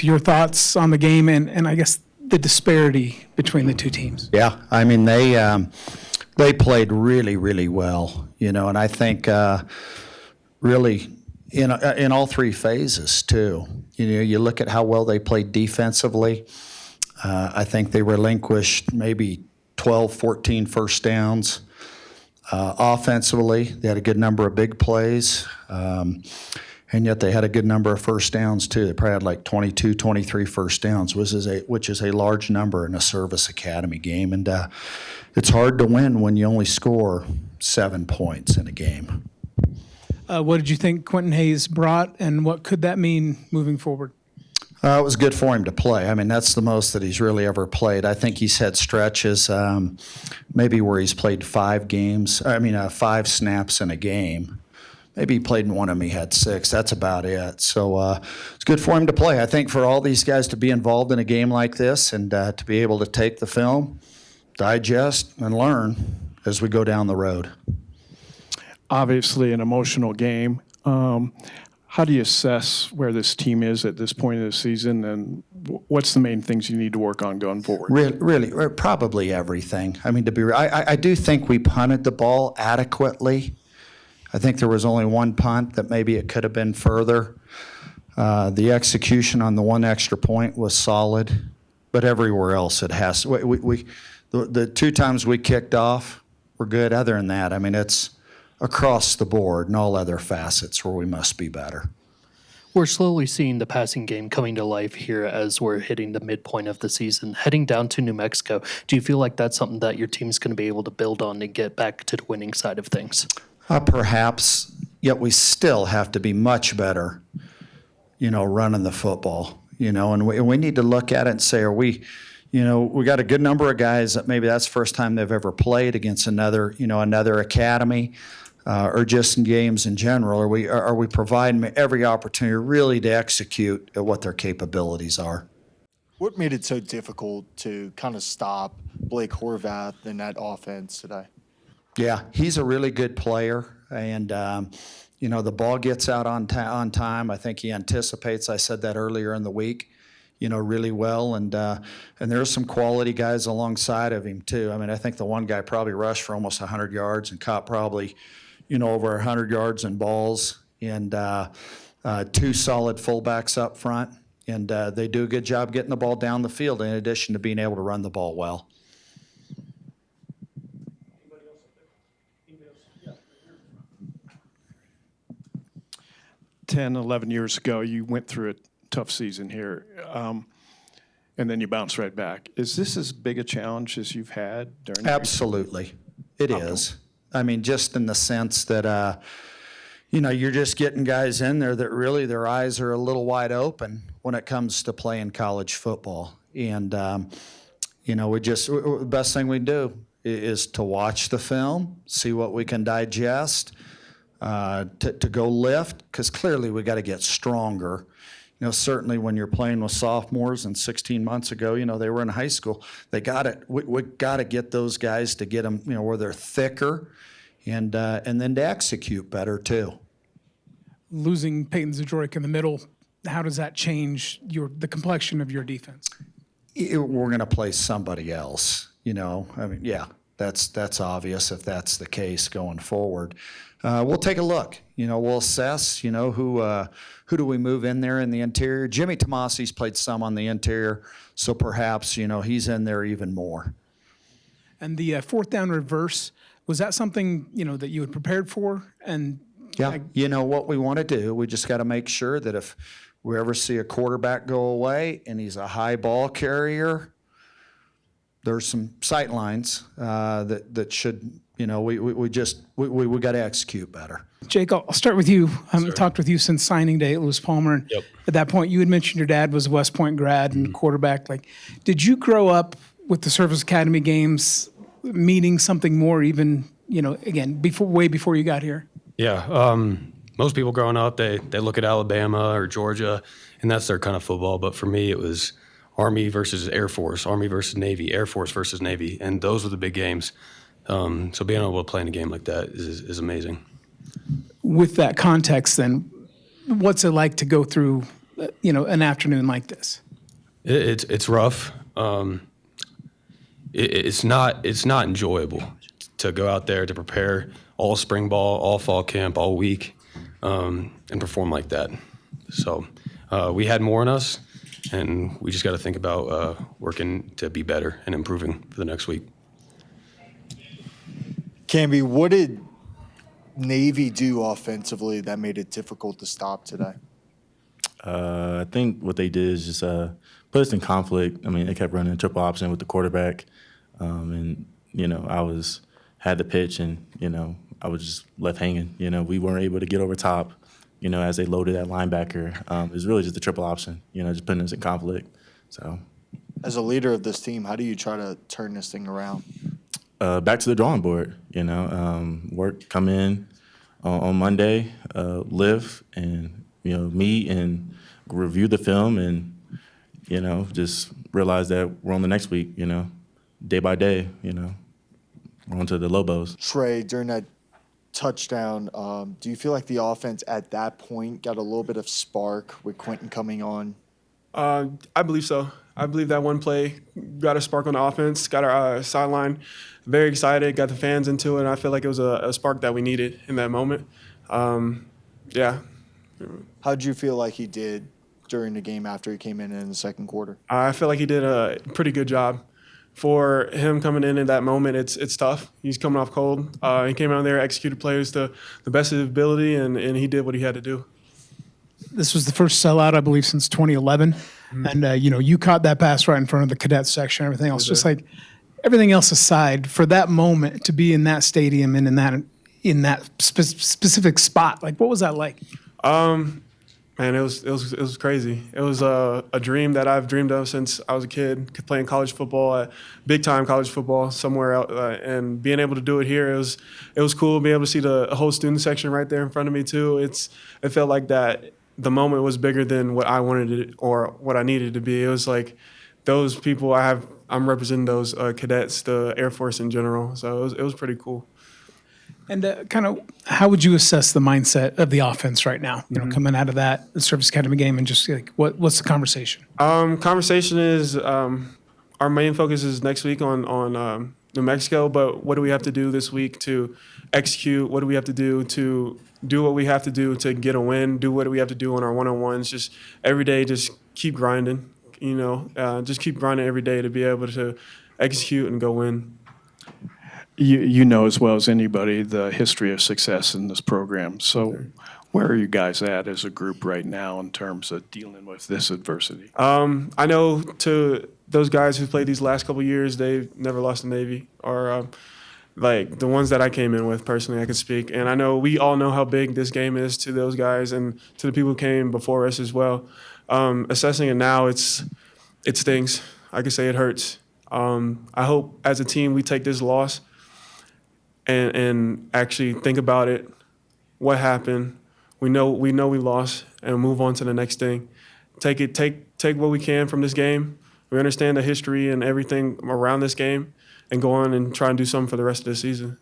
to your thoughts on the game and I guess the disparity between the two teams. Yeah, I mean, they played really, really well, and I think really in all three phases too. You look at how well they played defensively. I think they relinquished maybe 12, 14 first downs. Offensively, they had a good number of big plays, and yet they had a good number of first downs too. They probably had like 22, 23 first downs, which is a large number in a service academy game. And it's hard to win when you only score 7 points in a game. What did you think Quentin Hayes brought, and what could that mean moving forward? It was good for him to play. I mean, that's the most that he's really ever played. I think he's had stretches maybe where he's played 5 snaps in a game. Maybe he played in one of them, he had 6. That's about it. So it's good for him to play. I think for all these guys to be involved in a game like this and to be able to take the film, digest, and learn as we go down the road. Obviously an emotional game. How do you assess where this team is at this point of the season, and what's the main things you need to work on going forward? Really, probably everything. I mean, I do think we punted the ball adequately. I think there was only one punt that maybe it could have been further. The execution on the one extra point was solid, but everywhere else it has. The 2 times we kicked off were good. Other than that, I mean, it's across the board and all other facets where we must be better. We're slowly seeing the passing game coming to life here as we're hitting the midpoint of the season. Heading down to New Mexico, do you feel like that's something that your team's going to be able to build on and get back to the winning side of things? Perhaps, yet we still have to be much better, running the football, and we need to look at it and say, are we, we got a good number of guys that maybe that's the first time they've ever played against another academy. Or just in games in general, are we providing every opportunity really to execute at what their capabilities are? What made it so difficult to kind of stop Blake Horvath in that offense today? Yeah, he's a really good player, and the ball gets out on time. I think he anticipates. I said that earlier in the week. Really well, and there's some quality guys alongside of him too. I mean, I think the one guy probably rushed for almost 100 yards and caught probably over 100 yards in balls, and 2 solid fullbacks up front, and they do a good job getting the ball down the field in addition to being able to run the ball well. 10, 11 years ago, you went through a tough season here, and then you bounced right back. Is this as big a challenge as you've had during? Absolutely, it is. I mean, just in the sense that, you're just getting guys in there that really their eyes are a little wide open when it comes to playing college football. And, the best thing we do is to watch the film, see what we can digest, to go lift, because clearly we got to get stronger. Certainly when you're playing with sophomores, and 16 months ago, they were in high school. We got to get those guys to get them, where they're thicker, and then to execute better too. Losing Peyton Zajorik in the middle, how does that change the complexion of your defense? We're going to play somebody else. I mean, yeah, that's obvious if that's the case going forward. We'll take a look. We'll assess. Who do we move in there in the interior? Jimmy Tomasi's played some on the interior, so perhaps he's in there even more. And the 4th down reverse, was that something that you had prepared for? And yeah, what we want to do, we just got to make sure that if we ever see a quarterback go away and he's a high ball carrier, there's some sight lines that should. We got to execute better. Jake, I'll start with you. I haven't talked with you since signing day at Lewis Palmer. And at that point, you had mentioned your dad was a West Point grad and quarterback. Did you grow up with the Service Academy games meaning something more even, again, way before you got here? Yeah. Most people growing up, they look at Alabama or Georgia, and that's their kind of football. But for me, it was Army versus Air Force, Army versus Navy, Air Force versus Navy, and those were the big games. So being able to play in a game like that is amazing. With that context, then, what's it like to go through an afternoon like this? It's rough. It's not enjoyable to go out there to prepare all spring ball, all fall camp, all week, and perform like that. So we had more in us, and we just got to think about working to be better and improving for the next week. Camby, what did Navy do offensively that made it difficult to stop today? I think what they did is just put us in conflict. I mean, they kept running triple option with the quarterback, and I had the pitch, and I was just left hanging. We weren't able to get over top. As they loaded that linebacker, it was really just the triple option. Just putting us in conflict. So, as a leader of this team, how do you try to turn this thing around? Back to the drawing board. Come in on Monday, live, and meet and review the film, and just realize that we're on the next week. Day by day. We're on to the Lobos. Trey, during that touchdown, do you feel like the offense at that point got a little bit of spark with Quentin coming on? I believe so. I believe that one play got a spark on the offense, got our sideline very excited, got the fans into it, and I feel like it was a spark that we needed in that moment. Yeah. How did you feel like he did during the game after he came in the second quarter? I feel like he did a pretty good job. For him coming in that moment, it's tough. He's coming off cold. He came out there, executed plays to the best of his ability, and he did what he had to do. This was the first sellout, I believe, since 2011. And, you caught that pass right in front of the cadet section, everything else. Just like everything else aside, for that moment to be in that stadium and in that specific spot, like, what was that like? Man, it was crazy. It was a dream that I've dreamed of since I was a kid, playing college football, big time college football somewhere out, and being able to do it here, it was cool. Being able to see the whole student section right there in front of me too. It felt like that the moment was bigger than what I wanted it or what I needed it to be. It was like those people I'm representing those cadets, the Air Force in general. So it was pretty cool. And kind of how would you assess the mindset of the offense right now, coming out of that the Service Academy game, and just like what's the conversation? Conversation is our main focus is next week on New Mexico, but what do we have to do this week to execute? What do we have to do to do what we have to do to get a win? Do what do we have to do on our one-on-ones? Just every day, just keep grinding, just keep grinding every day to be able to execute and go win. You know as well as anybody the history of success in this program. So where are you guys at as a group right now in terms of dealing with this adversity? I know to those guys who played these last couple of years, they've never lost a Navy, or like the ones that I came in with personally, I could speak. And I know we all know how big this game is to those guys and to the people who came before us as well. Assessing it now, it stings. I could say it hurts. I hope as a team we take this loss and actually think about it, what happened. We know we lost, and move on to the next thing. Take what we can from this game. We understand the history and everything around this game, and go on and try and do something for the rest of the season.